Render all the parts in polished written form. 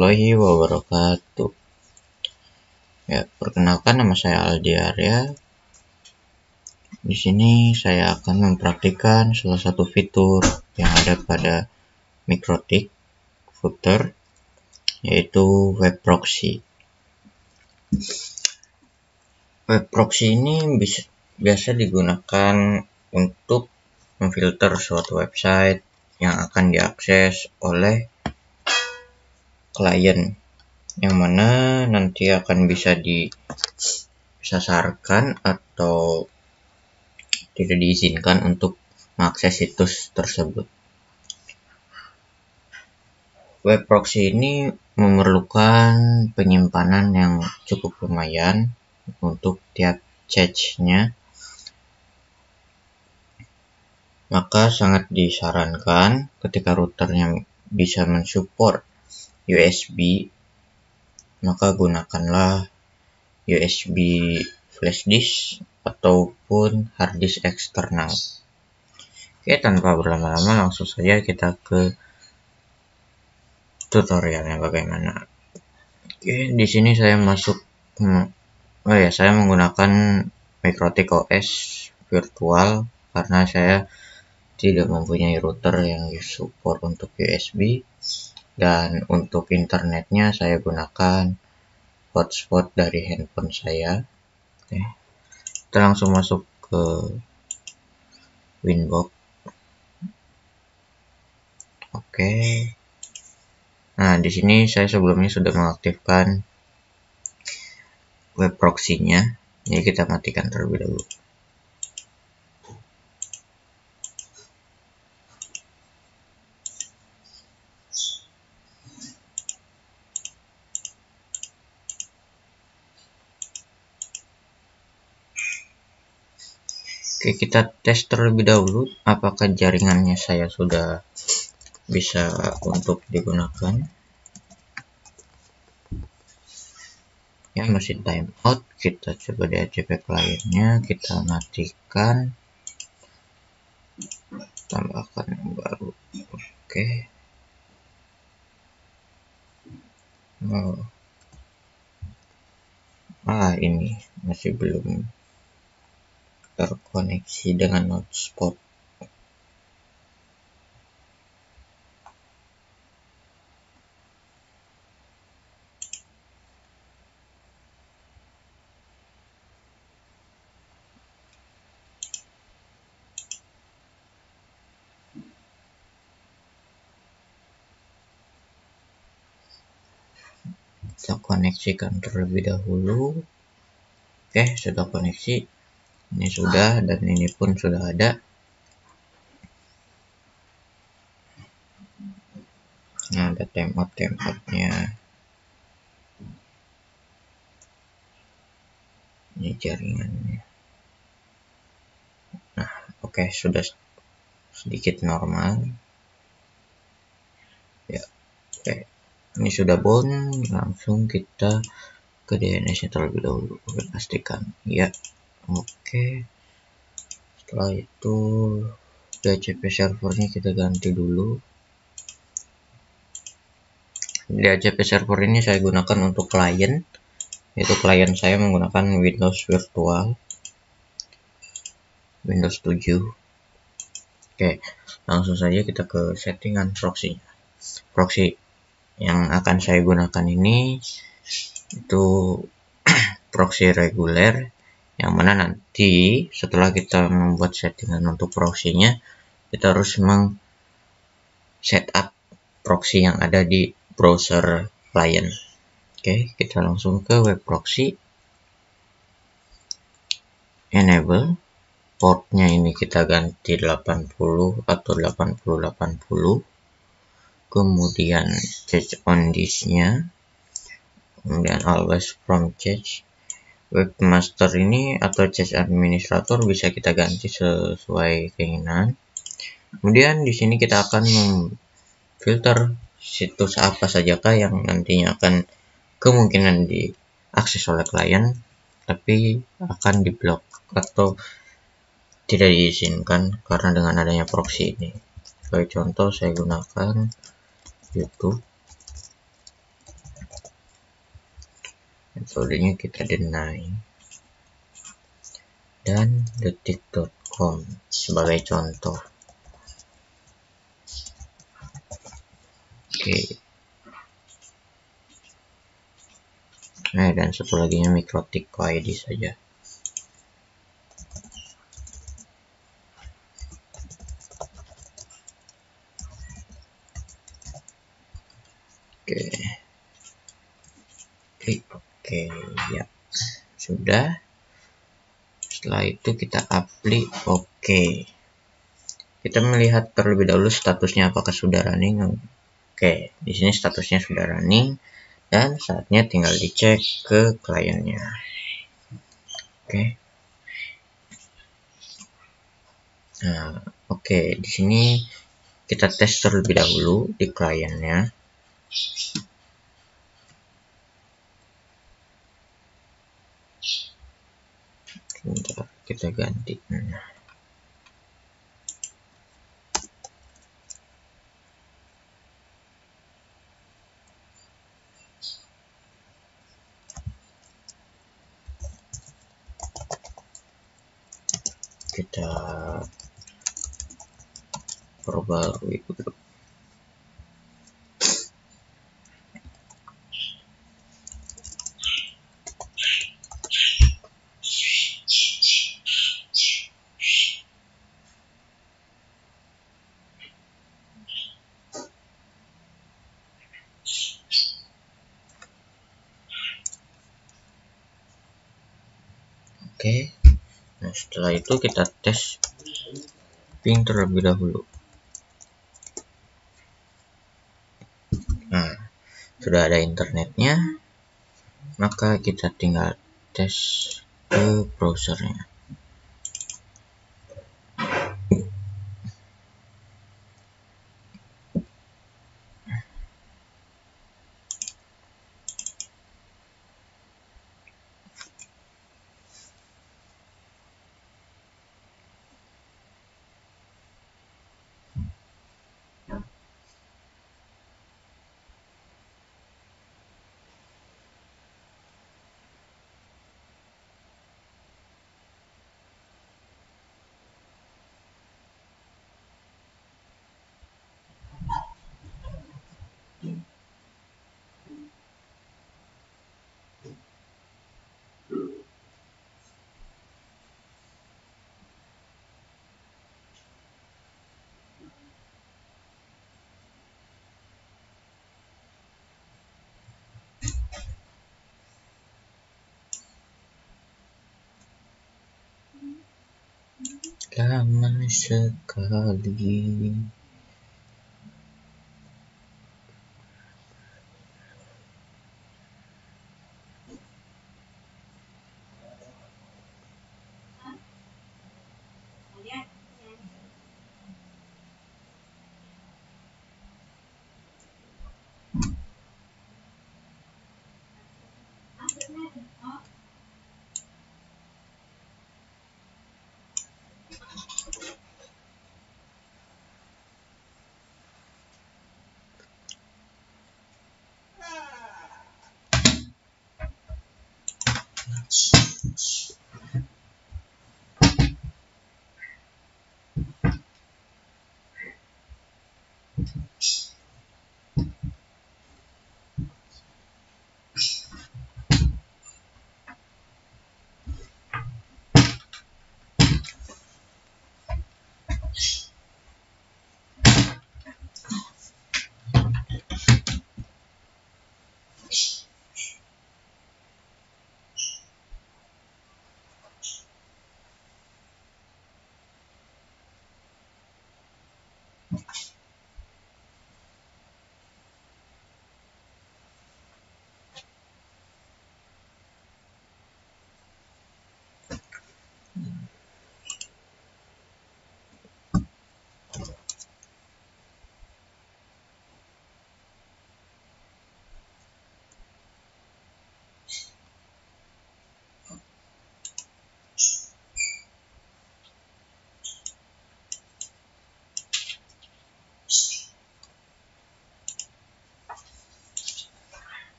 warahmatullahi wabarakatuh. Ya, perkenalkan nama saya Aldi Arya. Di sini saya akan mempraktikkan salah satu fitur yang ada pada Mikrotik Footer, yaitu web proxy. Web proxy ini biasa digunakan untuk memfilter suatu website yang akan diakses oleh klien, yang mana nanti akan bisa disasarkan atau tidak diizinkan untuk mengakses situs tersebut. Web proxy ini memerlukan penyimpanan yang cukup lumayan untuk tiap cache-nya, maka sangat disarankan ketika routernya bisa mensupport USB, maka gunakanlah USB flash disk ataupun hard disk eksternal. Oke, tanpa berlama-lama langsung saja kita ke tutorialnya bagaimana. Oke, di sini saya saya menggunakan Mikrotik OS virtual karena saya tidak mempunyai router yang support untuk USB, dan untuk internetnya saya gunakan hotspot dari handphone saya. Oke, kita langsung masuk ke Winbox. Oke. Nah, di sini saya sebelumnya sudah mengaktifkan web proxy-nya. Jadi kita matikan terlebih dahulu. Oke, kita tes terlebih dahulu apakah jaringannya saya sudah bisa untuk digunakan. Ya, masih timeout. Kita coba DHCP kliennya, kita matikan, tambahkan yang baru. Oke. Ini masih belum terkoneksi dengan hotspot. Kita koneksikan terlebih dahulu. Oke, sudah koneksi. Ini sudah, dan ini pun sudah ada. Nah, ada timeout-nya. Ini jaringannya. Nah, oke, sudah sedikit normal. Ya, oke. Ini sudah bound, langsung kita ke DNS-nya terlebih dahulu. Oke, pastikan. Ya, oke. Setelah itu DHCP servernya kita ganti dulu. DHCP server ini saya gunakan untuk klien, yaitu klien saya menggunakan Windows virtual, Windows 7. Oke, langsung saja kita ke settingan proxy. Proxy yang akan saya gunakan ini itu proxy reguler, yang mana nanti setelah kita membuat settingan untuk proxy-nya, kita harus setup proxy yang ada di browser client. Oke, kita langsung ke web proxy, enable. Portnya ini kita ganti 80 atau 8080. Kemudian cache on disk-nya, kemudian always from cache. Webmaster ini atau cache administrator bisa kita ganti sesuai keinginan. Kemudian di sini kita akan memfilter situs apa sajakah yang nantinya akan kemungkinan diakses oleh klien tapi akan diblok atau tidak diizinkan karena dengan adanya proxy ini. Sebagai contoh, saya gunakan YouTube. metodenya kita deny, dan detik.com sebagai contoh. Oke. Nah, dan satu lagi nya Mikrotik ID saja. Oke. Klik oke, ya. Sudah. Setelah itu kita apply oke. Kita melihat terlebih dahulu statusnya apakah sudah running. Oke, di sini statusnya sudah running dan saatnya tinggal dicek ke kliennya. Oke. Nah, oke, di sini kita tes terlebih dahulu di kliennya. Bentar, kita ganti. Kita perbarui dulu. Oke. Nah, setelah itu kita tes ping terlebih dahulu. Nah, sudah ada internetnya, maka kita tinggal tes ke browsernya. Lama sekali.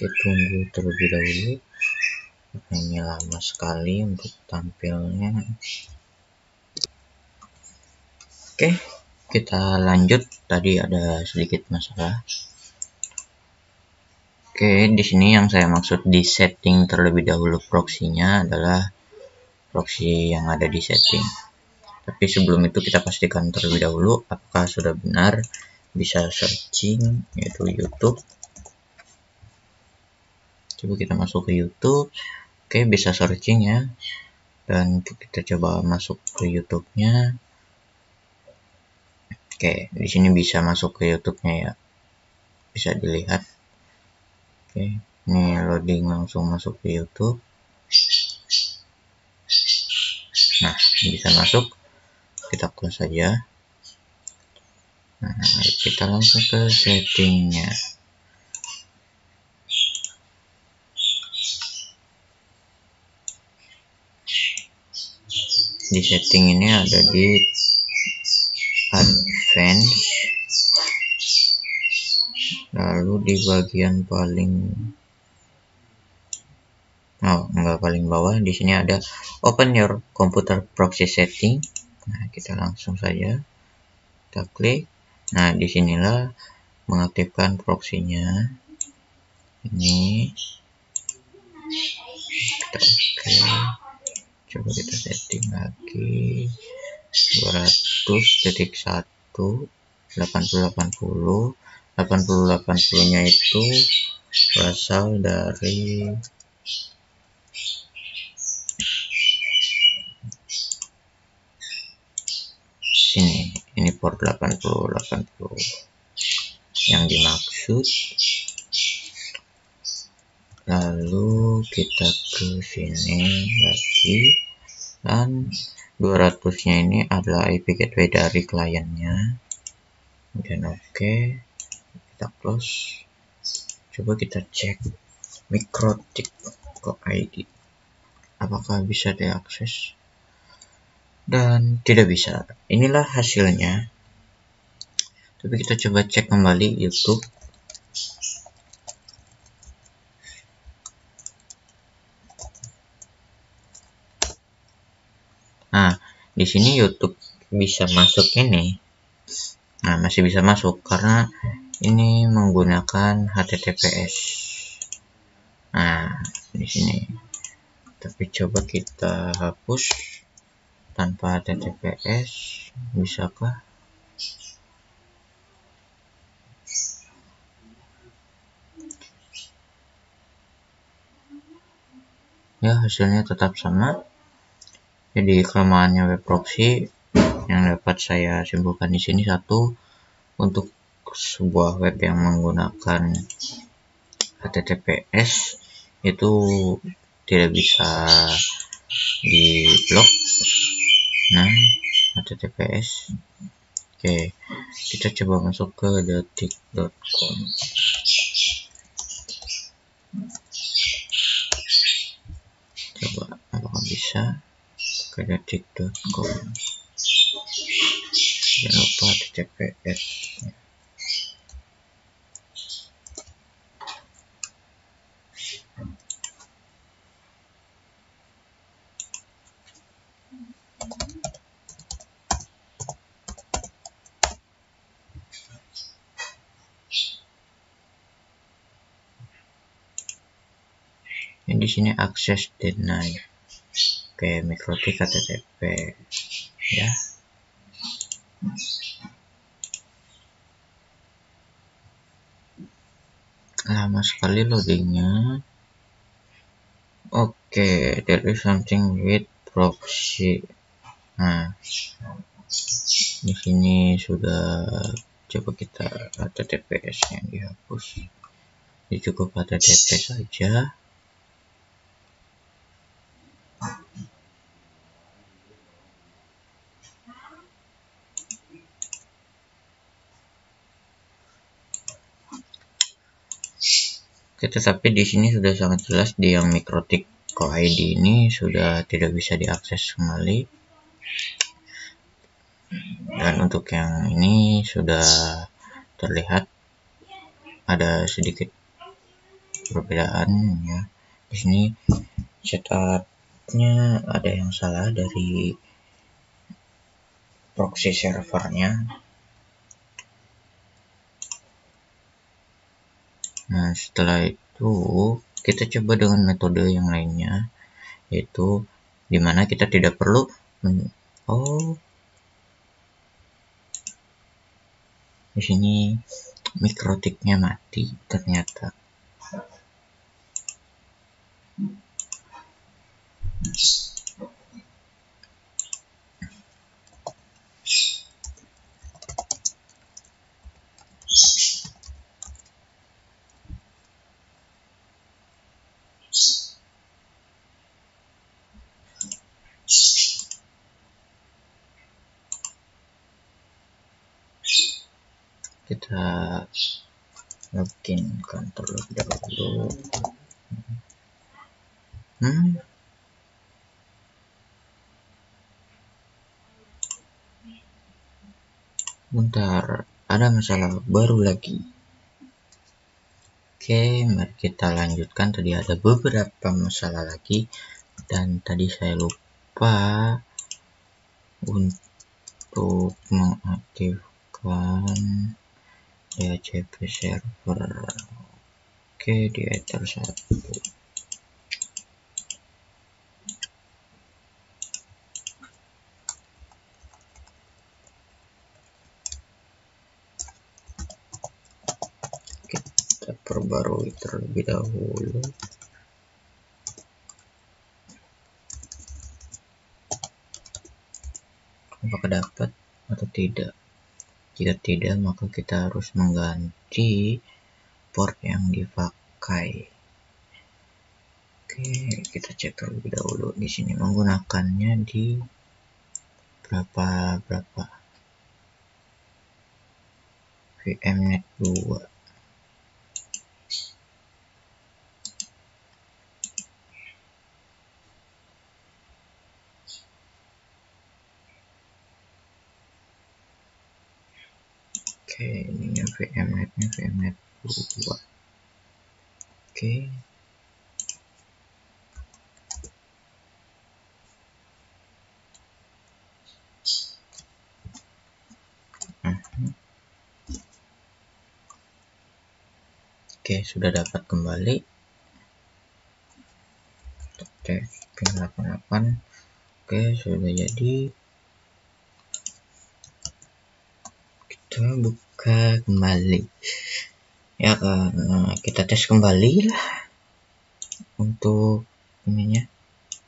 Oke, tunggu terlebih dahulu. Ini lama sekali untuk tampilnya. Oke, kita lanjut. Tadi ada sedikit masalah. Oke, di sini yang saya maksud di setting terlebih dahulu proxy-nya adalah proxy yang ada di setting. Tapi sebelum itu kita pastikan terlebih dahulu apakah sudah benar. Bisa searching, yaitu YouTube. Coba kita masuk ke YouTube. Oke, bisa searching ya. Dan kita coba masuk ke YouTube-nya. Oke, di sini bisa masuk ke YouTube-nya ya. Bisa dilihat. Oke, ini loading langsung masuk ke YouTube. Nah, bisa masuk. Kita close saja. Nah, kita langsung ke settingnya. Di setting ini ada di advance, lalu di bagian paling paling bawah di sini ada open your computer proxy setting. Nah, kita langsung saja kita klik. Nah, disinilah mengaktifkan proxy-nya. Ini kita oke. Coba kita setting lagi 200.1 nya itu berasal dari sini. Ini port 80 yang dimaksud. Lalu kita ke sini lagi, dan 200-nya ini adalah IP gateway dari kliennya. Dan oke, kita close. Coba kita cek MikroTik ID apakah bisa diakses, dan tidak bisa. Inilah hasilnya. Tapi kita coba cek kembali YouTube. Nah, di sini YouTube bisa masuk ini. Nah, masih bisa masuk karena ini menggunakan HTTPS. Nah, di sini. Tapi coba kita hapus tanpa HTTPS, bisakah? Ya, hasilnya tetap sama. Jadi kelemahannya web proxy yang dapat saya simpulkan di sini, satu, untuk sebuah web yang menggunakan HTTPS itu tidak bisa diblok. Nah, HTTPS. Oke, kita coba masuk ke detik.com. Coba apakah bisa ke detik.com. Jangan lupa HTTPS. Yang di sini akses deny. Oke, MikroTik HTTP ya. Lama sekali loadingnya. Oke, there is something with proxy. Nah, di sini sudah. Coba kita HTTPS-nya dihapus. Ini cukup HTTP saja. Oke, tetapi di sini sudah sangat jelas di yang MikroTik .id ini sudah tidak bisa diakses kembali, dan untuk yang ini sudah terlihat ada sedikit perbedaan ya. Di sini setupnya ada yang salah dari proxy servernya. Nah, setelah itu kita coba dengan metode yang lainnya, yaitu dimana kita tidak perlu di sini mikrotiknya mati ternyata. Kita login kantor dahulu. Bentar, ada masalah baru lagi. Oke, mari kita lanjutkan. Tadi ada beberapa masalah lagi, dan tadi saya lupa untuk mengaktifkan DHCP server. Oke, di Ether 1. Kita perbarui terlebih dahulu. Apakah dapat atau tidak? Jika tidak, maka kita harus mengganti port yang dipakai. Oke, kita cek terlebih dahulu. Di sini menggunakannya di berapa VMnet 2. Oke, ini VMnet 2. Oke. Oke, sudah dapat kembali. Tes pin 88. Oke, sudah jadi. Kita buka kembali. Ya, kita tes kembali lah untuk ininya.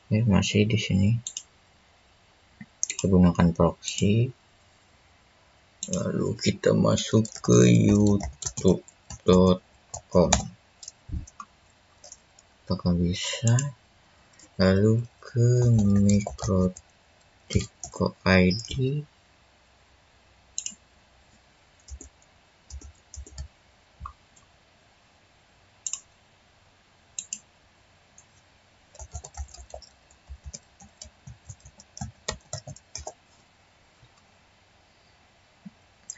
Masih di sini. Kita gunakan proxy. Lalu kita masuk ke youtube.com. Apakah bisa? Lalu ke mikrotik.id.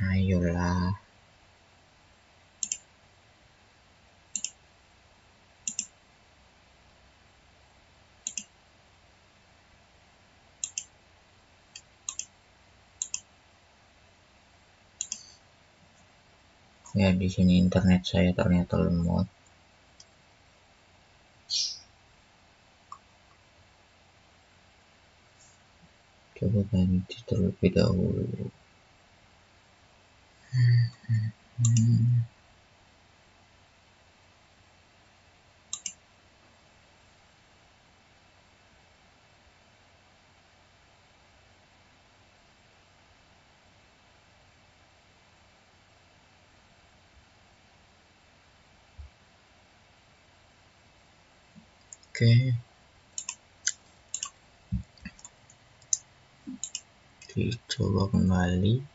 Ayolah. Ya, di sini internet saya ternyata lemot. Coba ganti terlebih dahulu. Oke. Dicoba kembali.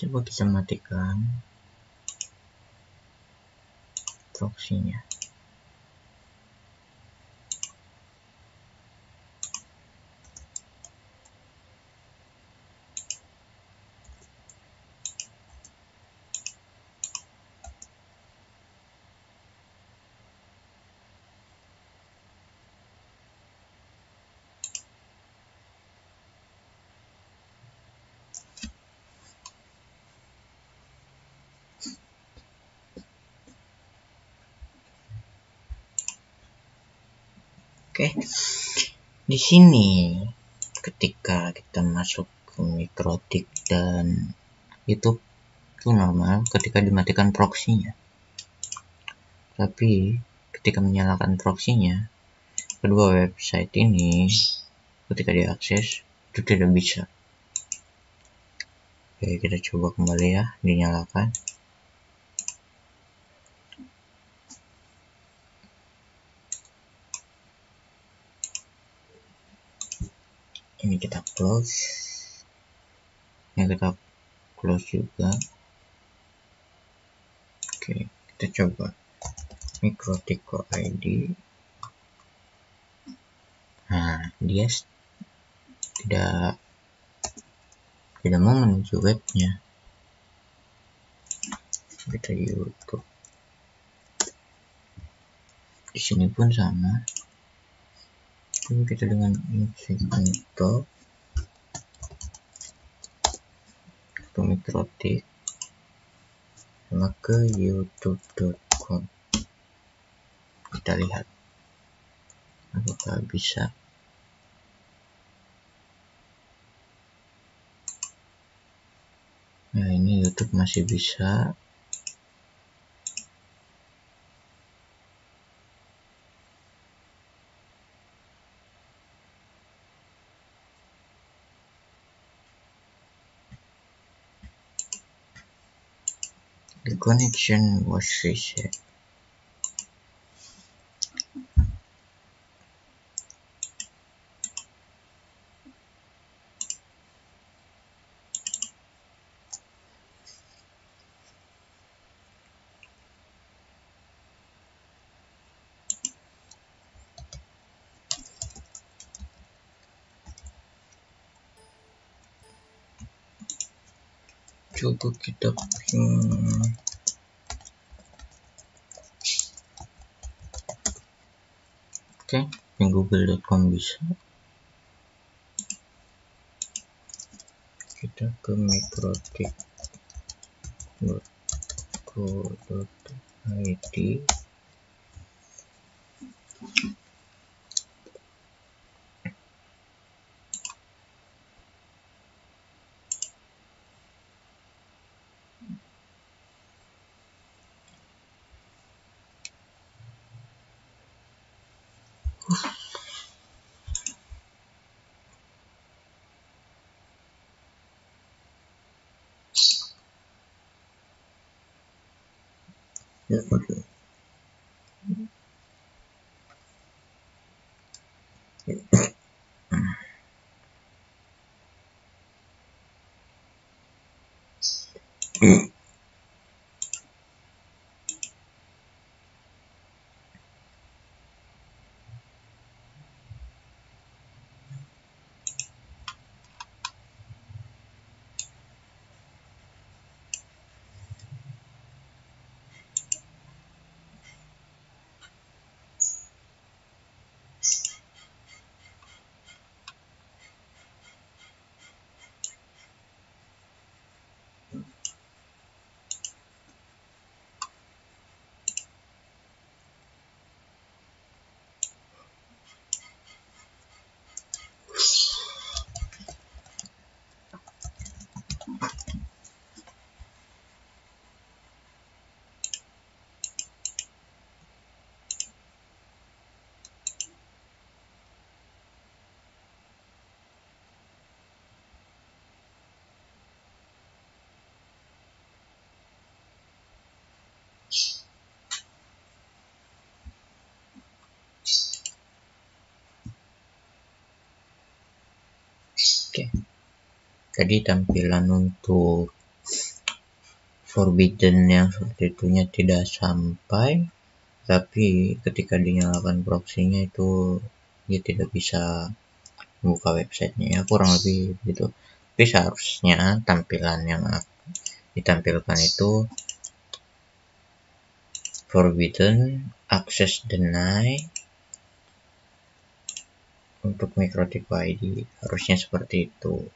Coba kita matikan proxy-nya. Oke, di sini ketika kita masuk ke Mikrotik dan YouTube itu normal ketika dimatikan proxy-nya. Tapi ketika menyalakan proxy-nya, kedua website ini ketika diakses itu tidak bisa. Oke, kita coba kembali ya, dinyalakan. Ini kita close. Ini kita close juga. Oke, kita coba Mikrotik.id. Nah, dia tidak mau menuju webnya. Kita YouTube. Di sini pun sama. Coba kita dengan incognito ke Mikrotik sama ke youtube.com. Kita lihat apakah bisa. Nah, ini YouTube masih bisa. The connection was reset. Coba kita ping. Oke, ping google.com bisa. Kita ke mikrotik.co.id. Ya, oke. Oke. Jadi tampilan untuk forbidden yang seperti itunya tidak sampai, tapi ketika dinyalakan proxy-nya itu dia tidak bisa buka websitenya ya, kurang lebih begitu. Tapi seharusnya tampilan yang ditampilkan itu forbidden, access deny untuk MikroTik ID, harusnya seperti itu.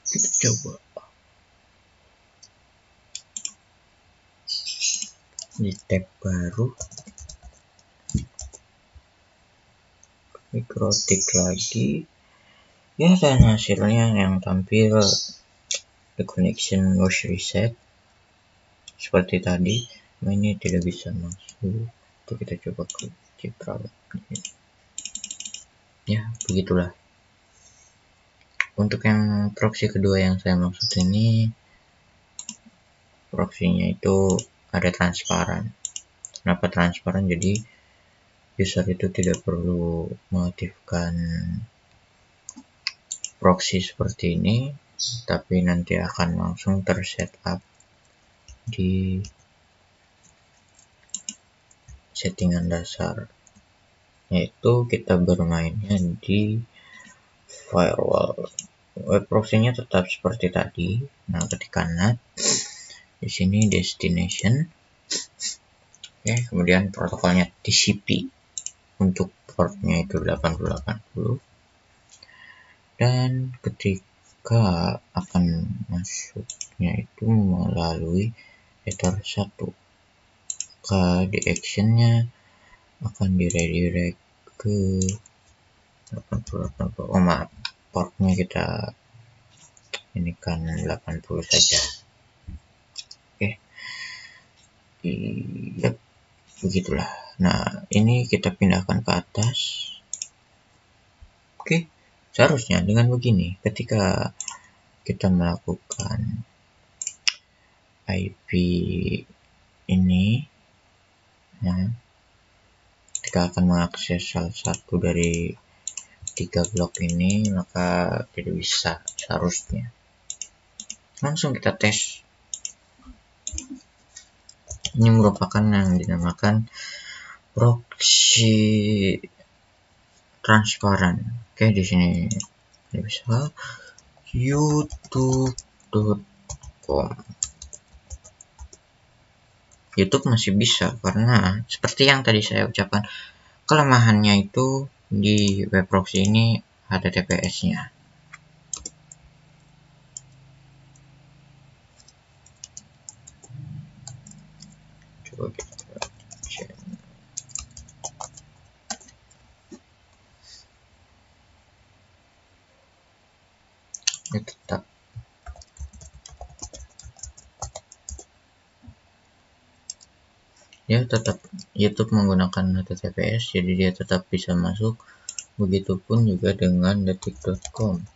Kita coba di tab baru, MikroTik lagi ya, dan hasilnya yang tampil the connection was reset seperti tadi. Ini tidak bisa masuk. Itu kita coba ke Citra ya, begitulah. Untuk yang proxy kedua yang saya maksud ini, proxy-nya itu ada transparan. Kenapa transparan? Jadi user itu tidak perlu mengaktifkan proxy seperti ini, tapi nanti akan langsung tersetup di settingan dasar, yaitu kita bermainnya di firewall. Web proxy-nya tetap seperti tadi. Nah, ketika NAT di sini destination, oke, kemudian protokolnya TCP untuk portnya itu 8080, dan ketika akan masuknya itu melalui header 1, maka di actionnya akan diredirect ke 8080. Oh maaf, portnya kita ini kan 80 saja. Oke, iya, begitulah. Nah, ini kita pindahkan ke atas. Oke, seharusnya dengan begini, ketika kita melakukan IP ini, nah, ketika akan mengakses salah satu dari 3 blok ini, maka tidak bisa seharusnya. Langsung kita tes. Ini merupakan yang dinamakan proxy transparan. Oke, di sini bisa youtube.com. YouTube masih bisa, karena seperti yang tadi saya ucapkan, kelemahannya itu di web proxy ini HTTPS-nya. Coba kita cek. Ini tetap YouTube menggunakan HTTPS, jadi dia tetap bisa masuk. Begitupun juga dengan detik.com.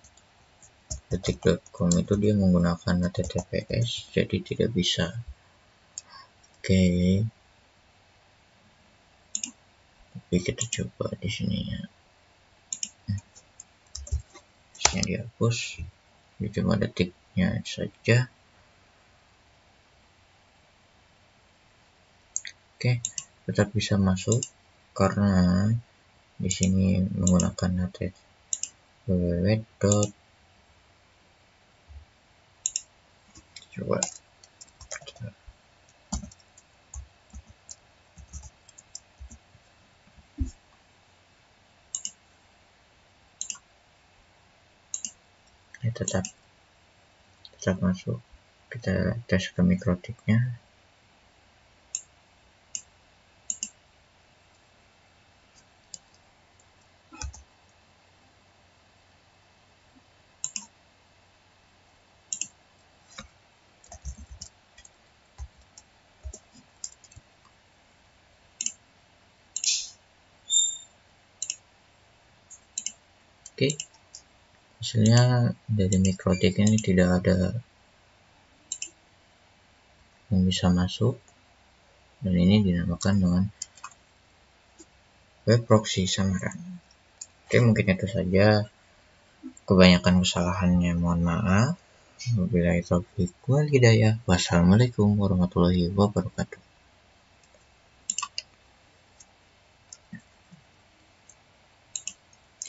Detik.com itu dia menggunakan HTTPS, jadi tidak bisa. Oke, tapi kita coba di sini ya. Yang dihapus, ini cuma detiknya saja. Oke, tetap bisa masuk karena di sini menggunakan www. Coba ya, tetap masuk. Kita tes ke MikroTiknya. Oke, hasilnya dari mikrotik ini tidak ada yang bisa masuk, dan ini dinamakan dengan web proxy samaran. Oke, mungkin itu saja. Kebanyakan kesalahannya mohon maaf. Wabillahi taufiq wal hidayah. Wassalamualaikum warahmatullahi wabarakatuh.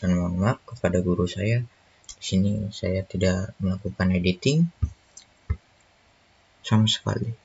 Dan mohon maaf kepada guru saya. Di sini saya tidak melakukan editing sama sekali.